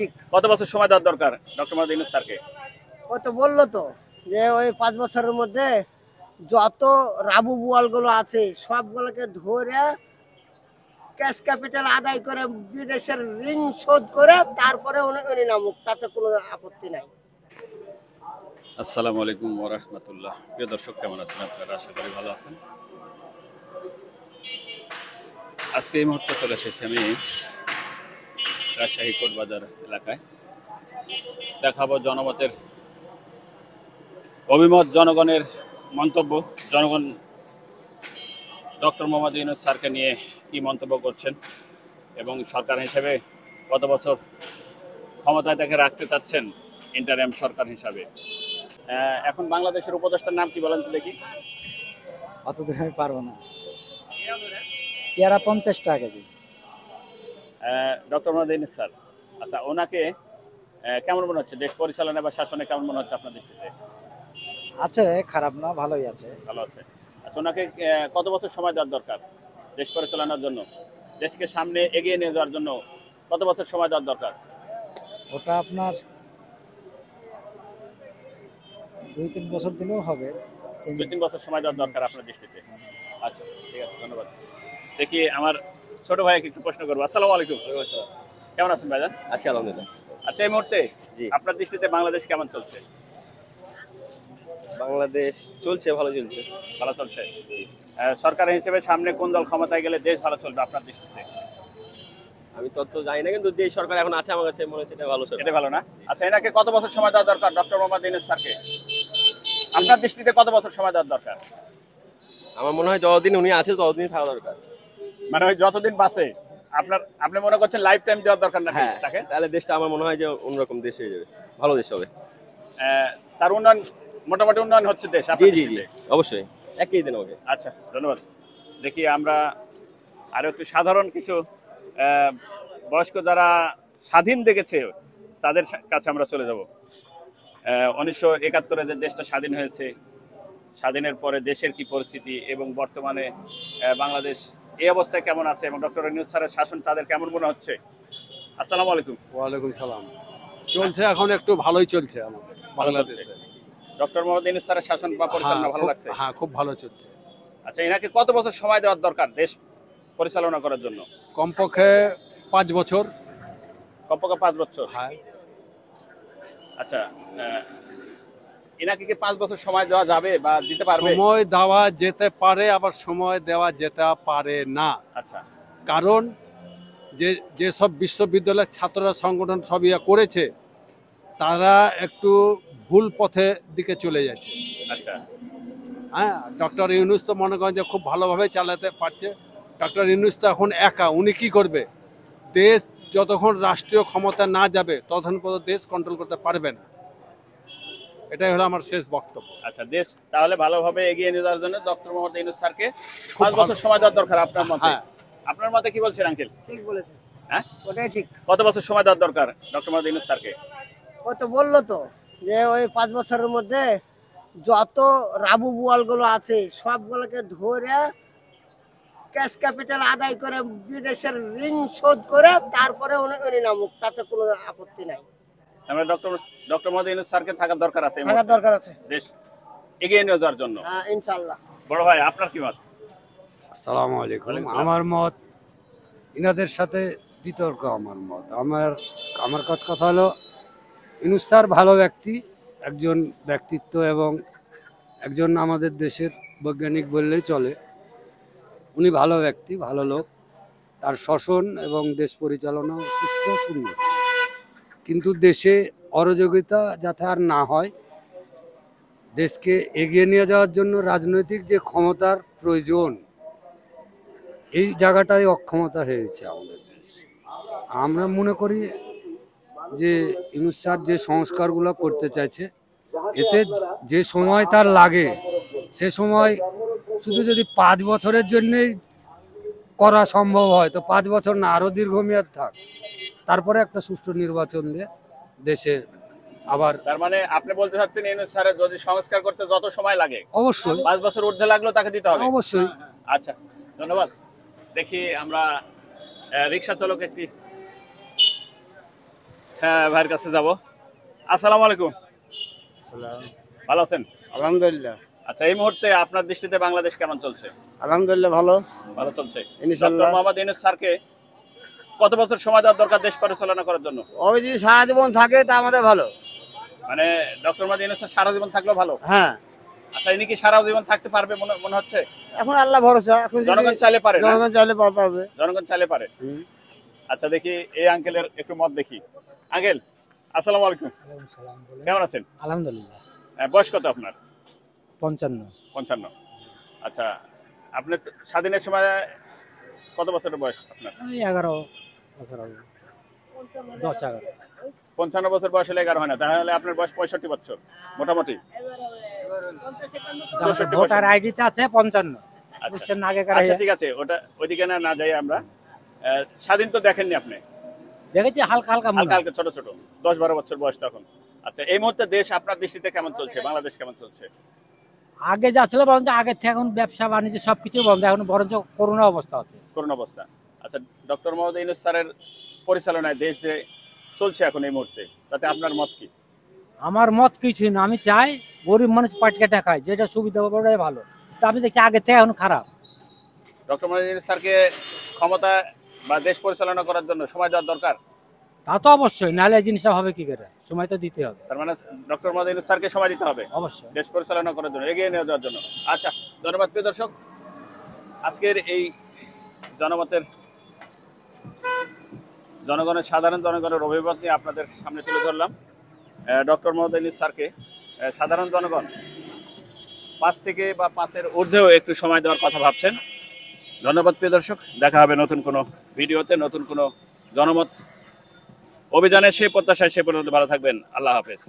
ঠিক। কত বছর সময় দেওয়ার দরকার ডক্টর মোহাম্মদ ইউনূস স্যারকে? ও তো বললো তো যে ওই 5 বছরের মধ্যে যত রাবু বুয়ালগুলো আছে সবগুলোকে ধরে ক্যাশ ক্যাপিটাল আদায় করে বিদেশের ঋণ শোধ করে তারপরে উনি নামুক, তাতে কোনো আপত্তি নাই। আসসালামু আলাইকুম ওয়া রাহমাতুল্লাহ। প্রিয় দর্শক, কেমন আছেন আপনারা? আশা করি ভালো আছেন। আজকে এই মুহূর্তে চলে এসেছি আমি রাজশাহী কোটবাজার এলাকায়। দেখাবো জনমতের অভিমত, জনগণের মন্তব্য। জনগণ ডক্টর মোহাম্মদ ইউনূস স্যারকে নিয়ে কি মন্তব্য করছেন এবং সরকার হিসেবে কত বছর ক্ষমতায় তাকে রাখতে চাচ্ছেন ইন্টারিম সরকার হিসাবে। এখন বাংলাদেশের উপদেষ্টার নাম কি বলেন তো দেখি? অতদূর আমি পারবো না। পেয়ারা 50 টাকা KG. Doctor Mohammad Yunus sir, আচ্ছা, ওনাকে কেমন মনে হচ্ছে? দেশ পরিচালনা বা শাসনে কেমন মনে হচ্ছে আপনার দৃষ্টিতে? আছে, খারাপ না, ভালোই আছে। ভালো আছে। আচ্ছা, ওনাকে কত বছর সময় দেওয়ার দরকার দেশ পরিচালনার জন্য? দেশকে সামনে এগিয়ে নিয়ে যাওয়ার জন্য কত বছর সময় দেওয়ার দরকার? ওটা আপনার 2-3 বছর দিলেও হবে। 2-3 বছর সময় দেওয়ার দরকার আপনার দৃষ্টিতে? আচ্ছা, ঠিক আছে, ধন্যবাদ। দেখি আমার ছোট ভাইকে একটু প্রশ্ন করবো। আসসালামু আলাইকুম। কেমন আছেন ভাইজান? আচ্ছা, আলহামদুলিল্লাহ। আচ্ছা, এই মুহূর্তে জি, আপনার দৃষ্টিতে বাংলাদেশ কেমন চলছে? বাংলাদেশ চলছে, ভালো চলছে। ভালো চলছে। সরকার হিসেবে সামনে কোন দল ক্ষমতায় গেলে দেশ ভালো চলবে আপনার দৃষ্টিতে? আমি তত জানি না, কিন্তু যে সরকার এখন আছে আমার কাছে মনে হচ্ছে এটা ভালো সরকার। এটা ভালো না? আচ্ছা, এনাকে কত বছর সময় দেওয়া দরকার ডক্টর মোহাম্মদ ইউনূস স্যারকে? আপনার দৃষ্টিতে কত বছর সময় দেওয়ার দরকার? আমার মনে হয় যতদিন উনি আছে ততদিন থাকা দরকার। মানে ওই যতদিন বাঁচে আপনি মনে করছেন লাইফ টাইম দেওয়ার দরকার না হ্যাঁ, তাকে? তাহলে দেশটা আমার মনে হয় যে অন্যরকম দেশ হয়ে যাবে, ভালো দেশ হবে। তার উন্নয়ন, মোটামুটি উন্নয়ন হচ্ছে দেশ জি আপনার জি জি, দৃষ্টিতে? অবশ্যই। একই দিন ওকে। আচ্ছা, ধন্যবাদ। দেখি আমরা আরো একটু সাধারণ কিছু বয়স্ক যারা স্বাধীন দেখেছে তাদের কাছে আমরা চলে যাব। 1971-এ যে দেশটা স্বাধীন হয়েছে, স্বাধীনের পরে দেশের কি পরিস্থিতি এবং বর্তমানে বাংলাদেশ এই অবস্থায় কেমন আছে এবং ডক্টর ইউনূস স্যারের শাসন তাদের কেমন মনে হচ্ছে? আসসালামু আলাইকুম। ওয়ালাইকুম সালাম। চলছে, এখন একটু ভালোই চলছে আমাদের বাংলাদেশে। ডক্টর মোহাম্মদ ইউনূস স্যারের শাসন বা পরিচালনা ভালো লাগছে? হ্যাঁ, খুব ভালো চলছে। আচ্ছা, এনাকে কত বছর সময় দেওয়ার দরকার দেশ পরিচালনা করার জন্য? কমপক্ষে 5 বছর। কমপক্ষে 5 বছর। হ্যাঁ। আচ্ছা, এনাকে কি 5 বছর সময় দেওয়া যাবে বা দিতে পারবে? সময় দেওয়া যেতে পারে, আবার সময় দেওয়া যেতে পারে না। আচ্ছা, কারণ যেসব বিশ্ববিদ্যালয়ের ছাত্ররা সংগঠন সব করেছে তারা একটু ভুল পথে দিকে চলে যাচ্ছে। আচ্ছা, হ্যাঁ, ডক্টর ইউনূস তো মনে করেন যে খুব ভালোভাবে চালাতে পারছে। ডক্টর ইউনূস তো এখন একা, উনি কি করবে? দেশ যতক্ষণ রাষ্ট্রীয় ক্ষমতা না যাবে ততক্ষণ পর্যন্ত দেশ কন্ট্রোল করতে পারবে না। এটাই হলো আমার শেষ বক্তব্য। আচ্ছা, দেশ তাহলে ভালোভাবে এগিয়ে নিয়ে যাওয়ার জন্য ডক্টর মোহাম্মদ ইউনূস স্যারকে খুব 5 বছর সময় দেওয়ার দরকার আপনার মতে? হ্যাঁ। আপনার মতে কি বলছেন আঙ্কেল? ঠিক বলেছে, হ্যাঁ, ওটাই ঠিক। কত বছর সময় দেওয়ার দরকার ডক্টর মোহাম্মদ ইউনূস স্যারকে? ও তো বললো তো যে ওই 5 বছরের মধ্যে যত রাবু বুয়ালগুলো আছে সবগুলোকে ধরে ক্যাশ ক্যাপিটাল আদায় করে বিদেশের ঋণ শোধ করে তারপরে উনি নামুক, তাতে কোনো আপত্তি নাই। আমরা ডক্টর মোহাম্মদ ইউনূস স্যারকে থাকার দরকার আছে এই থাকার মুহূর্তে দরকার আছে। দেশ এগিয়ে নিয়ে যাওয়ার জন্য। হ্যাঁ, ইনশাল্লাহ। বড় ভাই, আপনার কি মত? আসসালামু আলাইকুম। ওয়ালাইকুম সালাম। আমার মত, ইনাদের সাথে বিতর্ক। আমার মত, আমার কথা হলো ইউনূস স্যার ভালো ব্যক্তি, একজন ব্যক্তিত্ব এবং একজন আমাদের দেশের বৈজ্ঞানিক বললেই চলে। উনি ভালো ব্যক্তি, ভালো লোক, তার শাসন এবং দেশ পরিচালনা সুষ্ঠু সুন্দর। কিন্তু দেশে অরাজকতা যাতে আর না হয়, দেশকে এগিয়ে নিয়ে যাওয়ার জন্য রাজনৈতিক যে ক্ষমতার প্রয়োজন, এই জায়গাটায় অক্ষমতা হয়েছে আমাদের দেশ। আমরা মনে করি যে ইউনূস স্যার যে সংস্কারগুলো করতে চাইছে, এতে যে সময় তার লাগে সে সময় শুধু যদি 5 বছরের জন্যেই করা সম্ভব হয় তো 5 বছর না, আরও দীর্ঘমেয়াদ থাক, তারপরে একটা সুষ্ঠু নির্বাচন দিয়ে দেশে আবার। তার মানে আপনি বলতে চাচ্ছেন ইউনূস স্যারের যদি সংস্কার করতে যত সময় লাগে, অবশ্যই 5 বছর ঊর্ধ্বে লাগলেও তাকে দিতে হবে? অবশ্যই। আচ্ছা, ধন্যবাদ। দেখি আমরা রিক্সা চালক একটি হ্যাঁ ভাইয়ের কাছে যাব। আসসালামু আলাইকুম, ভালো আছেন? আলহামদুলিল্লাহ। আচ্ছা, এই মুহূর্তে আপনার দৃষ্টিতে বাংলাদেশ কেমন চলছে? আলহামদুলিল্লাহ ভালো। ভালো চলছে। ইনশাআল্লাহ। ডক্টর মোহাম্মদ ইউনূস স্যারকে কত বছর সময় দেওয়ার দরকার দেশ পরিচালনা করার জন্য? ওই যদি সারা জীবন থাকে তা আমাদের ভালো। মানে ডক্টর মোহাম্মদ ইউনূস স্যার সারা জীবন থাকলেও ভালো। হ্যাঁ, আচ্ছা, ইনি কি সারা জীবন থাকতে পারবে মনে হচ্ছে? এখন আল্লাহ ভরসা। এখন যদি জনগণ চাইলে পারে না? জনগণ চাইলে পারবে। জনগণ চাইলে পারে। আচ্ছা, দেখি এই আঙ্কেলের একটু মত দেখি। আঙ্কেল, আসসালামু আলাইকুম, কেমন আছেন? আলহামদুলিল্লাহ। বয়স কত আপনার? 55। 55। আচ্ছা, আপনি স্বাধীনের সময় কত বছরের বয়স আপনার? 11 বছর হবে। 10-11। 55 বছর বয়স হলে 11 হয় না, তাহলে আপনার বয়স 65 বছর মোটামুটি। 64 বছর। ভোটার আইডিতে আছে 55। আচ্ছা। বুঝছেন না আগেকার আচ্ছা, ঠিক আছে, ওটা ওইদিকে না যাই আমরা। স্বাধীন তো দেখেননি আপনি? দেখেছি হালকা হালকা মনে হালকা হয়। হালকা ছোট ছোট 10-12 বছর বয়স তখন। আচ্ছা, এই মুহূর্তে দেশ আপনার দৃষ্টিতে কেমন চলছে? বাংলাদেশ কেমন চলছে? আগে যা ছিল বরঞ্চ আগের থেকে এখন ব্যবসা বাণিজ্য সবকিছু বন্ধ, এখন বরঞ্চ করোনা অবস্থা আছে। করোনা অবস্থা। আচ্ছা, ডক্টর মোহাম্মদ ইউনূস স্যারের পরিচালনায় দেশ যে চলছে এখন এই মুহূর্তে, তাতে আপনার মত কি? আমার মত কিছুই না, আমি চাই গরিব মানুষ পাটকে টাকায় যেটা সুবিধা হবে ওটাই ভালো। তা আমি দেখছি আগের থেকে এখন খারাপ। ডক্টর মোহাম্মদ ইউনূস স্যারকে ক্ষমতা বা দেশ পরিচালনা করার জন্য সময় দেওয়ার দরকার। তা তো অবশ্যই, নাহলে এই জিনিসটা হবে কি করে? সময় তো দিতে হবে তার মানে ডক্টর মোহাম্মদ ইউনূস স্যারকে সময় দিতে হবে অবশ্যই। দেশ পরিচালনা করার জন্য, এগিয়ে নিয়ে যাওয়ার জন্য। আচ্ছা, ধন্যবাদ প্রিয় দর্শক। আজকের এই সাধারণ জনগণের অভিমত নিয়ে আপনাদের সামনে তুলে ধরলাম। ডক্টর মোহাম্মদ ইউনূস স্যারকে সাধারণ জনগণ 5 থেকে বা 5-এর ঊর্ধ্বেও একটু সময় দেওয়ার কথা ভাবছেন। ধন্যবাদ প্রিয় দর্শক, দেখা হবে নতুন কোনো ভিডিওতে, নতুন কোনো জনমত অভিযানে। সেই প্রত্যাশায় সে পর্যন্ত ভালো থাকবেন। আল্লাহ হাফেজ।